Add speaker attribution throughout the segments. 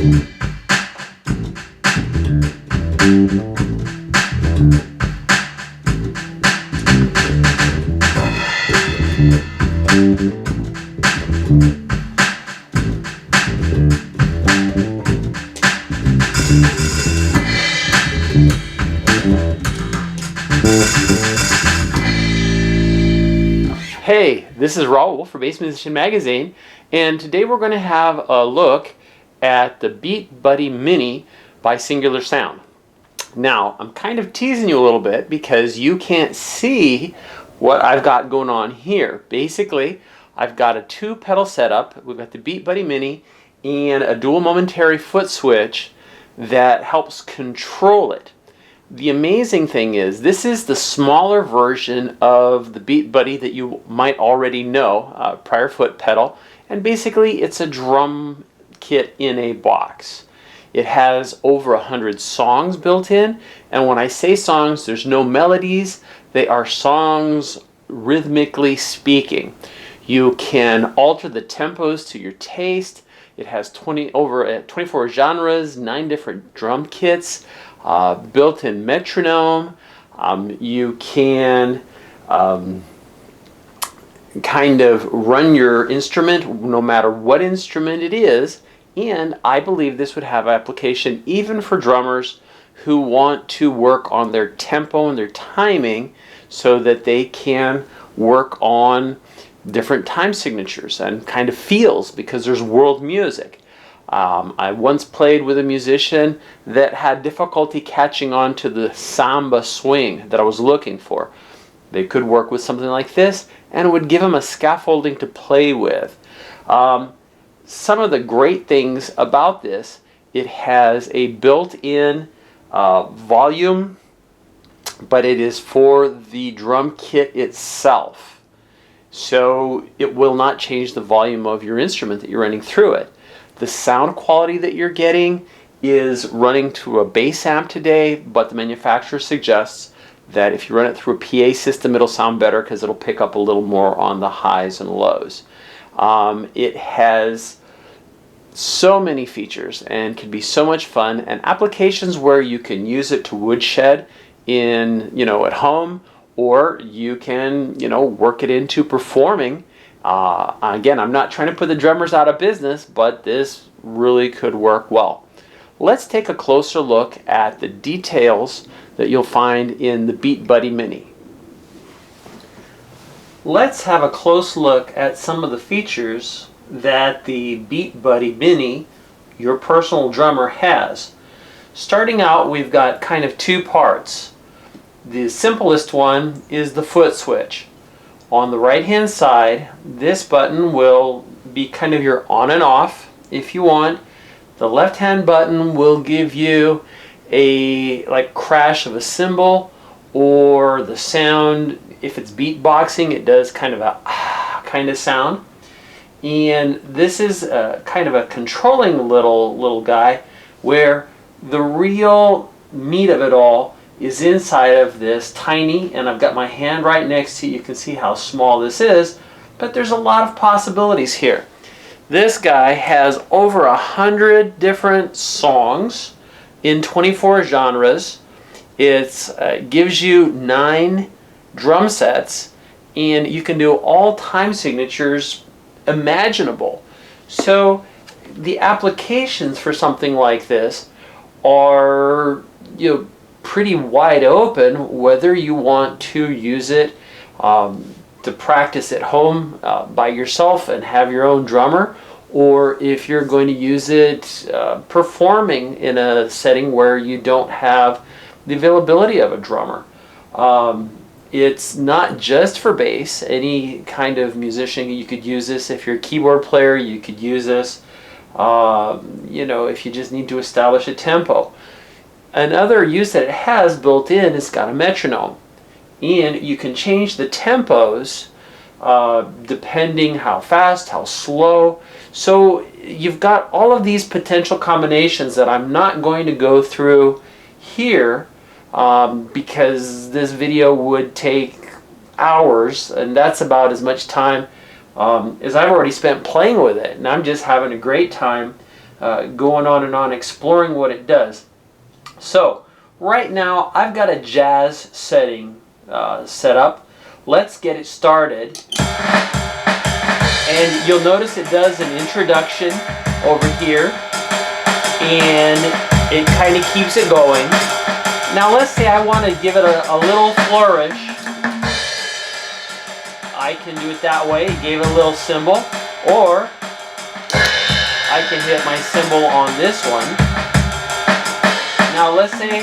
Speaker 1: Hey, this is Raul for Bass Musician Magazine, and today we're going to have a look at the Beat Buddy Mini by Singular Sound. Now, I'm kind of teasing you a little bit because you can't see what I've got going on here. Basically, I've got a 2-pedal setup. We've got the Beat Buddy Mini and a dual momentary foot switch that helps control it. The amazing thing is, this is the smaller version of the Beat Buddy that you might already know, prior foot pedal, and basically it's a drum kit in a box. It has over 100 songs built in, and when I say songs, there's no melodies. They are songs rhythmically speaking. You can alter the tempos to your taste. It has 24 genres, 9 different drum kits, built-in metronome. You can kind of run your instrument no matter what instrument it is, and I believe this would have application even for drummers who want to work on their tempo and their timing so that they can work on different time signatures and kind of feels, because there's world music. I once played with a musician that had difficulty catching on to the samba swing that I was looking for. They could work with something like this, and it would give them a scaffolding to play with. Some of the great things about this, it has a built-in volume, but it is for the drum kit itself. So it will not change the volume of your instrument that you're running through it. The sound quality that you're getting is running to a bass amp today, but the manufacturer suggests that if you run it through a PA system, it'll sound better because it'll pick up a little more on the highs and lows. It has so many features and can be so much fun, and applications where you can use it to woodshed in, at home, or you can, work it into performing. Again, I'm not trying to put the drummers out of business, but this really could work well. Let's take a closer look at the details that you'll find in the Beat Buddy Mini. Let's have a close look at some of the features that the Beat Buddy Mini, your personal drummer, has. Starting out, we've got kind of 2 parts. The simplest one is the foot switch. On the right hand side, this button will be kind of your on and off if you want. The left hand button will give you a crash of a cymbal, or the sound. If it's beatboxing, it does kind of a kind of sound. And this is kind of a controlling little guy, where the real meat of it all is inside of this tiny, and I've got my hand right next to it. You can see how small this is, but there's a lot of possibilities here. This guy has over 100 different songs in 24 genres. It gives you 9 drum sets, and you can do all time signatures imaginable. So the applications for something like this are pretty wide open, whether you want to use it to practice at home by yourself and have your own drummer, or if you're going to use it performing in a setting where you don't have the availability of a drummer. It's not just for bass. Any kind of musician, you could use this. If you're a keyboard player, you could use this. If you just need to establish a tempo. Another use that it has built in, it's got a metronome, and you can change the tempos depending how fast, how slow. So you've got all of these potential combinations that I'm not going to go through here because this video would take hours, and that's about as much time as I've already spent playing with it, and I'm just having a great time going on and on, exploring what it does. So right now I've got a jazz setting set up. Let's get it started. And you'll notice it does an introduction over here, and it kind of keeps it going. Now let's say I want to give it a little flourish. I can do it that way, give it a little cymbal, or I can hit my cymbal on this one. Now let's say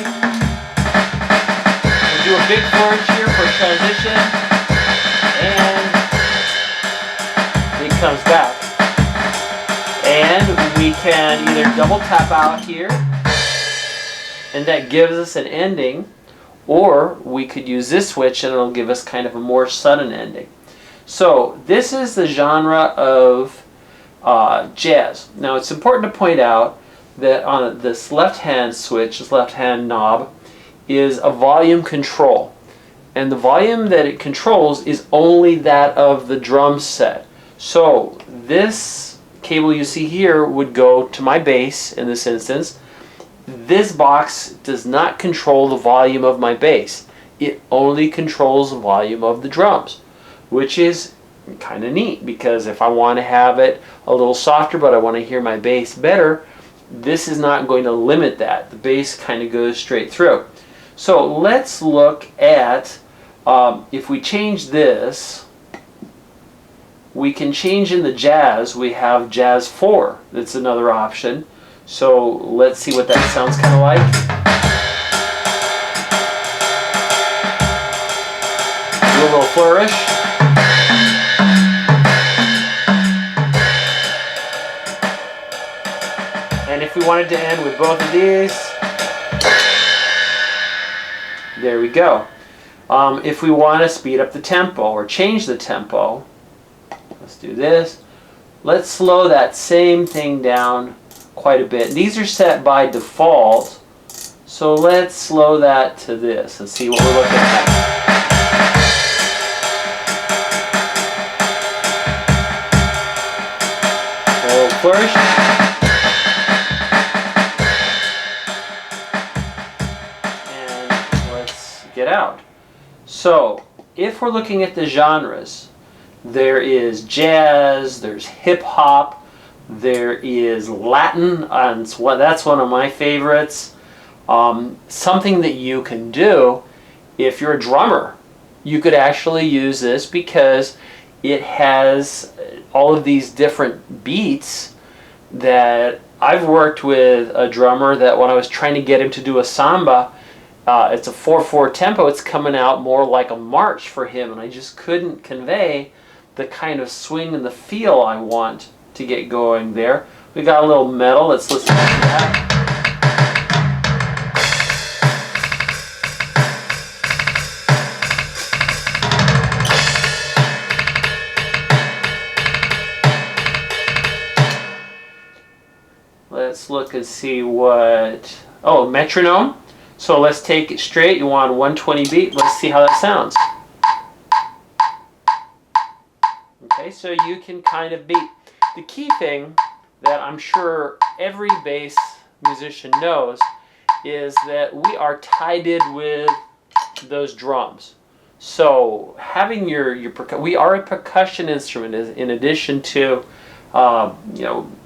Speaker 1: we'll do a big flourish here for transition, and it comes back. And we can either double tap out here, and that gives us an ending, or we could use this switch and it'll give us kind of a more sudden ending. So this is the genre of jazz. Now it's important to point out that on this left hand switch, this left hand knob, is a volume control. And the volume that it controls is only that of the drum set. So this cable you see here would go to my bass in this instance. This box does not control the volume of my bass. It only controls the volume of the drums, which is kind of neat, because if I want to have it a little softer but I want to hear my bass better, this is not going to limit that. The bass kind of goes straight through. So let's look at, if we change this, we can change in the jazz. We have jazz 4. That's another option. So let's see what that sounds kind of like. Do a little flourish. And if we wanted to end with both of these, there we go. If we want to speed up the tempo or change the tempo, let's do this. Let's slow that same thing down quite a bit. These are set by default, so let's slow that to this and see what we're looking at. A little flourish. And let's get out. So if we're looking at the genres, there is jazz, there's hip hop, there is Latin, and that's one of my favorites. Something that you can do if you're a drummer, you could actually use this because it has all of these different beats. That I've worked with a drummer that when I was trying to get him to do a samba, it's a 4/4 tempo, it's coming out more like a march for him, and I just couldn't convey the kind of swing and the feel I want to get going there. We got a little metal. Let's listen to that. Let's look and see what... Oh, metronome. So let's take it straight. You want a 120 beat. Let's see how that sounds. Okay, so you can kind of beat. The key thing that I'm sure every bass musician knows is that we are tied in with those drums. So having we are a percussion instrument in addition to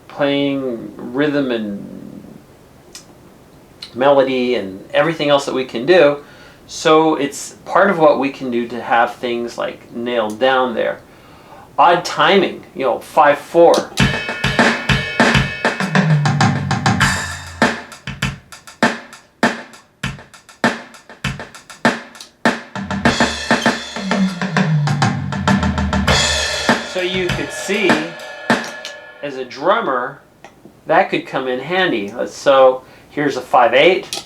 Speaker 1: playing rhythm and melody and everything else that we can do. So it's part of what we can do to have things like nailed down there. Odd timing, 5/4. So you could see, as a drummer, that could come in handy. So here's a 5/8.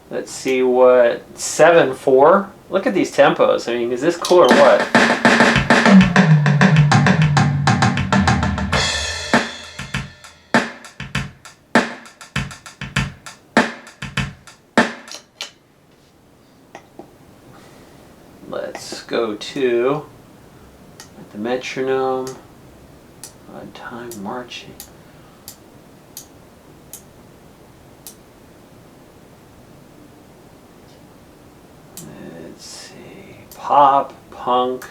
Speaker 1: Let's see what 7/4. Look at these tempos. I mean, is this cool or what? let's go to the metronome, odd time marching. Let's see, pop, punk,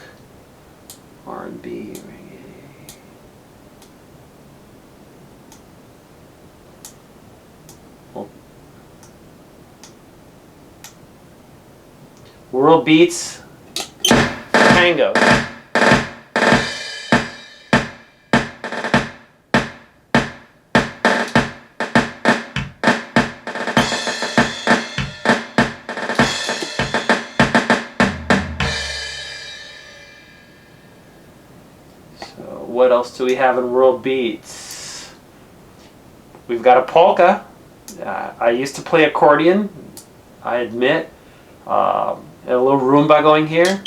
Speaker 1: R&B, reggae. World beats, tango. So what else do we have in world beats? We've got a polka. I used to play accordion, I admit. A little Roomba going here.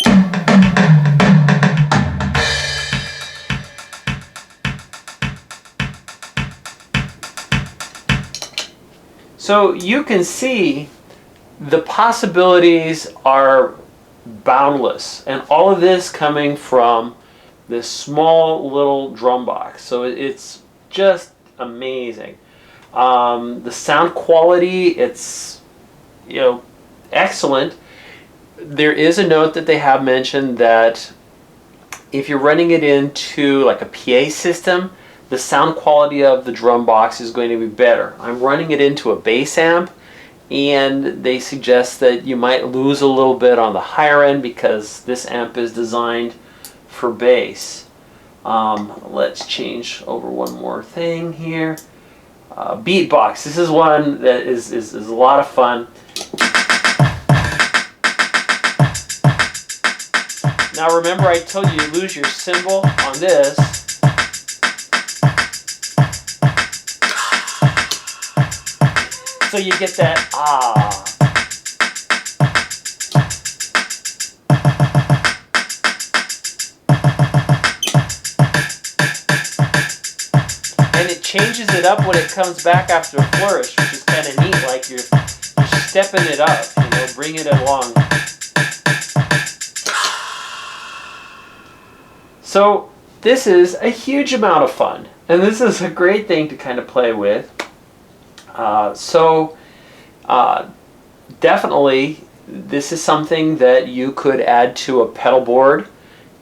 Speaker 1: So you can see the possibilities are boundless, and all of this coming from this small little drum box. So it's just amazing. The sound quality, it's, you know, excellent. There is a note that they have mentioned that if you're running it into like a PA system, the sound quality of the drum box is going to be better. I'm running it into a bass amp, and they suggest that you might lose a little bit on the higher end because this amp is designed for bass. Let's change over one more thing here. Beatbox. This is one that is a lot of fun. Now remember, I told you lose your cymbal on this. So you get that ah. And it changes it up when it comes back after a flourish, which is kind of neat, like you're stepping it up, you know, bring it along. So this is a huge amount of fun, and this is a great thing to kind of play with. Definitely this is something that you could add to a pedal board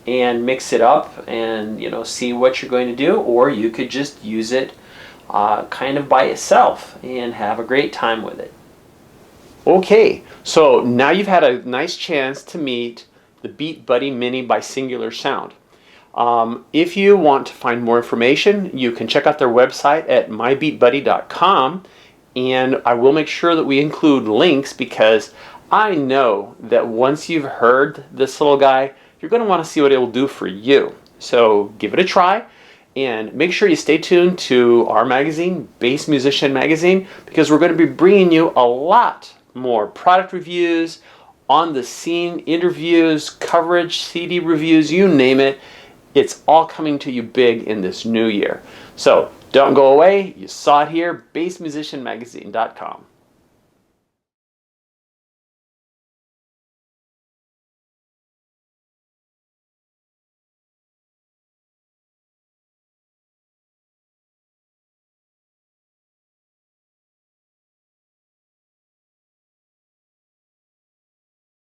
Speaker 1: and mix it up and, you know, see what you're going to do, or you could just use it kind of by itself and have a great time with it. Okay, so now you've had a nice chance to meet the Beat Buddy Mini by Singular Sound. If you want to find more information, you can check out their website at mybeatbuddy.com, and I will make sure that we include links because I know that once you've heard this little guy, you're going to want to see what it will do for you. So give it a try, and make sure you stay tuned to our magazine, Bass Musician Magazine, because we're going to be bringing you a lot more product reviews, on the scene interviews, coverage, CD reviews, you name it. It's all coming to you big in this new year. So don't go away. You saw it here, bassmusicianmagazine.com.